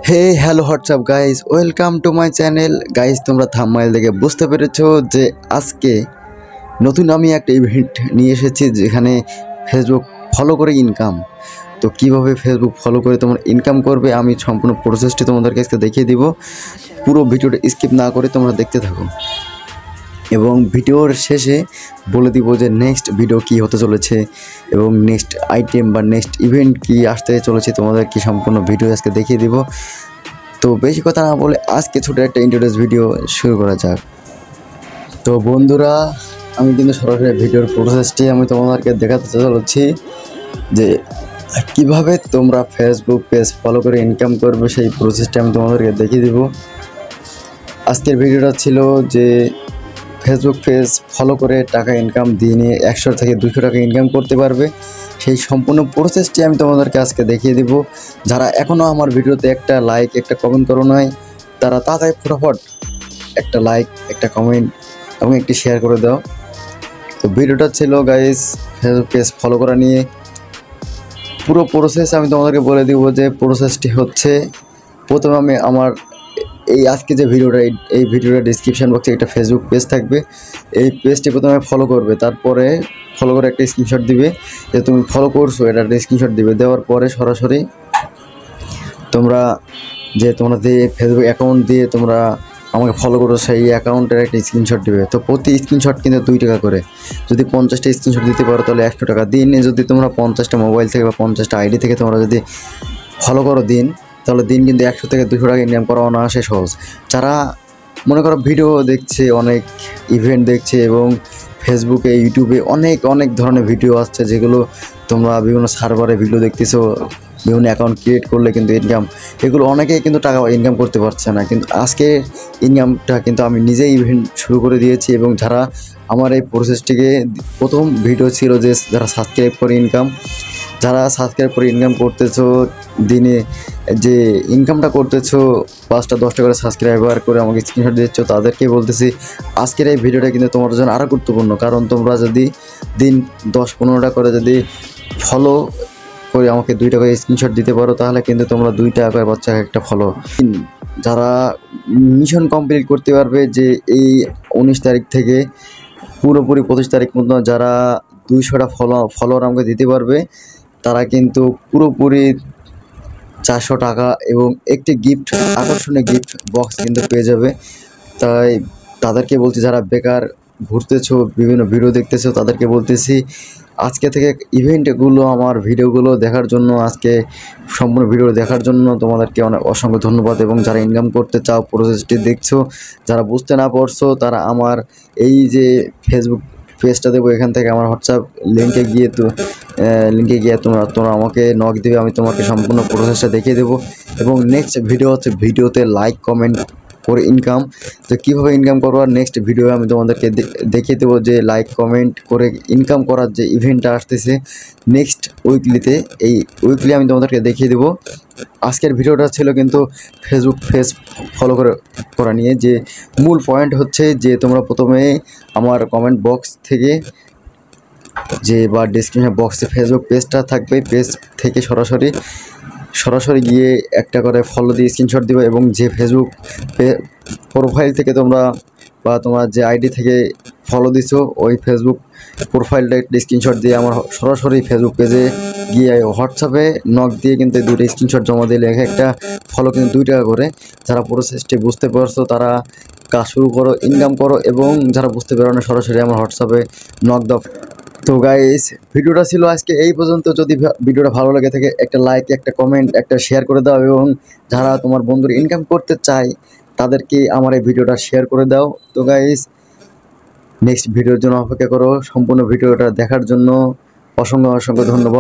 Hey hello WhatsApp guys, welcome to my channel. Guys, তোমরা thumbnail দেখে বুঝতে পেরেছো যে আজকে নতুন আমি একটা ইভেন্ট নিয়ে এসেছি যেখানে ফেসবুক ফলো করে ইনকাম। তো কিভাবে ফেসবুক ফলো করে তোমরা ইনকাম করবে আমি সম্পূর্ণ প্রসেসটি তোমাদেরকে আজকে দেখিয়ে দিব। পুরো ভিডিওটা স্কিপ না করে তোমরা দেখতে থাকো এবং ভিডিওর শেষে বলে দিব যে নেক্সট ভিডিও কি হতে চলেছে এবং নেক্সট আইটেম বা নেক্সট ইভেন্ট কি আসতে চলেছে তোমাদের কি সম্পূর্ণ ভিডিও আজকে দেখিয়ে দিব। তো বেশি কথা না বলে আজকে ছোটো একটা ইন্ট্রোডিউস ভিডিও শুরু করা যাক। তো বন্ধুরা, আমি কিন্তু সরাসরি ভিডিওর প্রসেসটি আমি তোমাদেরকে দেখাতে চলেছি যে কিভাবে তোমরা ফেসবুক পেজ ফলো করে ইনকাম করবে, সেই প্রসেসটি আমি তোমাদেরকে দেখিয়ে দিব। আজকের ভিডিওটা ছিল যে ফেসবুক পেজ ফলো করে টাকা ইনকাম দিনে 100 থেকে 200 টাকা ইনকাম করতে পারবে, সেই সম্পূর্ণ প্রসেসটি আমি তোমাদেরকে আজকে দেখিয়ে দিব। যারা এখনও আমার ভিডিওতে একটা লাইক একটা কমেন্ট করো নাই, তারা তাড়াতাড়ি ফটাফট একটা লাইক একটা কমেন্ট এবং একটি শেয়ার করে দাও। তো ভিডিওটা ছিল গাইস ফেসবুক পেজ ফলো করা নিয়ে। পুরো প্রসেস আমি তোমাদেরকে বলে দিব যে প্রসেসটি হচ্ছে, প্রথমে আমি আমার এই আজকে যে ভিডিওটা এই ভিডিওটা ডিসক্রিপশন বক্সে একটা ফেসবুক পেজ থাকবে, এই পেজটি প্রথমে ফলো করবে, তারপরে ফলো করে একটা স্ক্রিনশট দিবে যে তুমি ফলো করছো, এটা একটা স্ক্রিনশট দিবে। দেওয়ার পরে সরাসরি তোমরা যে ফেসবুক অ্যাকাউন্ট দিয়ে তোমরা আমাকে ফলো করো, সেই অ্যাকাউন্টের একটা স্ক্রিনশট দিবে। তো প্রতি স্ক্রিনশট কিন্তু 2 টাকা করে, যদি 50টা স্ক্রিনশট দিতে পারো তাহলে 100 টাকা। দিনে যদি তোমরা 50টা মোবাইল থেকে বা 50টা আইডি থেকে তোমরা যদি ফলো করো তাহলে দিন কিন্তু 100 থেকে 200 টাকা ইনকাম করা অনায়াসে সহজ। যারা মনে করো ভিডিও দেখছে, অনেক ইভেন্ট দেখছে এবং ফেসবুকে ইউটিউবে অনেক ধরনের ভিডিও আসছে, যেগুলো তোমরা বিভিন্ন সার্ভারে ভিডিও দেখতেছো, বিভিন্ন অ্যাকাউন্ট ক্রিয়েট করলে কিন্তু ইনকাম, এগুলো অনেকেই কিন্তু টাকা ইনকাম করতে পারছে না। কিন্তু আজকে ইনকামটা কিন্তু আমি নিজেই ইভেন্ট শুরু করে দিয়েছি এবং যারা আমার এই প্রসেসটিকে প্রথম ভিডিও ছিল যে যারা সাবস্ক্রাইব করে ইনকাম, যারা সাবস্ক্রাইব করে ইনকাম করতেছো, দিনে যে ইনকামটা করতেছো 5-10 টাকা করে সাবস্ক্রাইবার করে আমাকে স্ক্রিনশট দিচ্ছ, তাদেরকে বলতেছি আজকের এই ভিডিওটা কিন্তু তোমার জন্য আরও গুরুত্বপূর্ণ। কারণ তোমরা যদি দিন 10-15টা করে যদি ফলো করে আমাকে 2 টাকা স্ক্রিনশট দিতে পারো, তাহলে কিন্তু তোমরা 2 টাকা করে বাচ্চা একটা ফলো। যারা মিশন কমপ্লিট করতে পারবে যে এই 19 তারিখ থেকে পুরোপুরি 25 তারিখ পর্যন্ত যারা 200টা ফলোয়ার আমাকে দিতে পারবে, তারা কিন্তু পুরোপুরি 400 টাকা এবং একটি গিফট, আকর্ষণীয় গিফট বক্স কিন্তু পেয়ে যাবে। তাই তাদেরকে বলছি, যারা বেকার ঘুরতেছো, বিভিন্ন ভিডিও দেখতেছো, তাদেরকে বলতেছি আজকে থেকে ইভেন্টগুলো আমার ভিডিওগুলো দেখার জন্য, আজকে সম্পূর্ণ ভিডিও দেখার জন্য তোমাদেরকে অসংখ্য ধন্যবাদ। এবং যারা ইনকাম করতে চাও প্রসেসটি দেখছো, যারা বুঝতে না পারছো, তারা আমার এই যে ফেসবুক পেজটা দেবো, এখান থেকে আমার হোয়াটসঅ্যাপ লিঙ্কে গিয়ে তোমরা আমাকে নক দেবে, আমি তোমাকে সম্পূর্ণ প্রসেসটা দেখিয়ে দেবো। এবং নেক্সট ভিডিও হচ্ছে ভিডিওতে লাইক কমেন্ট করে ইনকাম। তো কীভাবে ইনকাম করবো আর নেক্সট ভিডিও আমি তোমাদেরকে দেখিয়ে দেবো যে লাইক কমেন্ট করে ইনকাম করার যে ইভেন্টটা আসতেছে নেক্সট উইকলিতে, এই উইকলি আমি তোমাদেরকে দেখিয়ে দেবো। আজকের ভিডিওটা ছিল কিন্তু ফেসবুক পেজ ফলো করা নিয়ে। যে মূল পয়েন্ট হচ্ছে যে তোমরা প্রথমে আমার কমেন্ট বক্স থেকে যে বা ডিসক্রিপশন বক্সে ফেসবুক পেজটা থাকবে, পেজ থেকে সরাসরি গিয়ে একটা করে ফলো দিয়ে স্ক্রিনশট দিবে এবং যে ফেসবুক প্রোফাইল থেকে তোমরা বা তোমার যে আইডি থেকে ফলো দিছো, ওই ফেসবুক প্রোফাইলটা একটা স্ক্রিনশট দিয়ে আমার সরাসরি ফেসবুক পেজে গিয়ে হোয়াটসঅ্যাপে নক দিয়ে কিন্তু 2টা স্ক্রিনশট জমা দিলে একটা ফলো কিন্তু 2 টাকা করে। যারা প্রসেসটি বুঝতে পারছো তারা কাজ শুরু করো, ইনকাম করো, এবং যারা বুঝতে পারো না সরাসরি আমার হোয়াটসঅ্যাপে নক দাও। তো গাইস, ভিডিওটা ছিল আজকে এই পর্যন্ত। যদি ভিডিওটা ভালো লাগে থাকে একটা লাইক একটা কমেন্ট একটা শেয়ার করে দাও, এবং যারা তোমার বন্ধুরা ইনকাম করতে চায় তাদেরকে আমার এই ভিডিওটা শেয়ার করে দাও। তো গাইস, নেক্সট ভিডিওর জন্য অপেক্ষা করো। সম্পূর্ণ ভিডিওটা দেখার জন্য অসংখ্য ধন্যবাদ।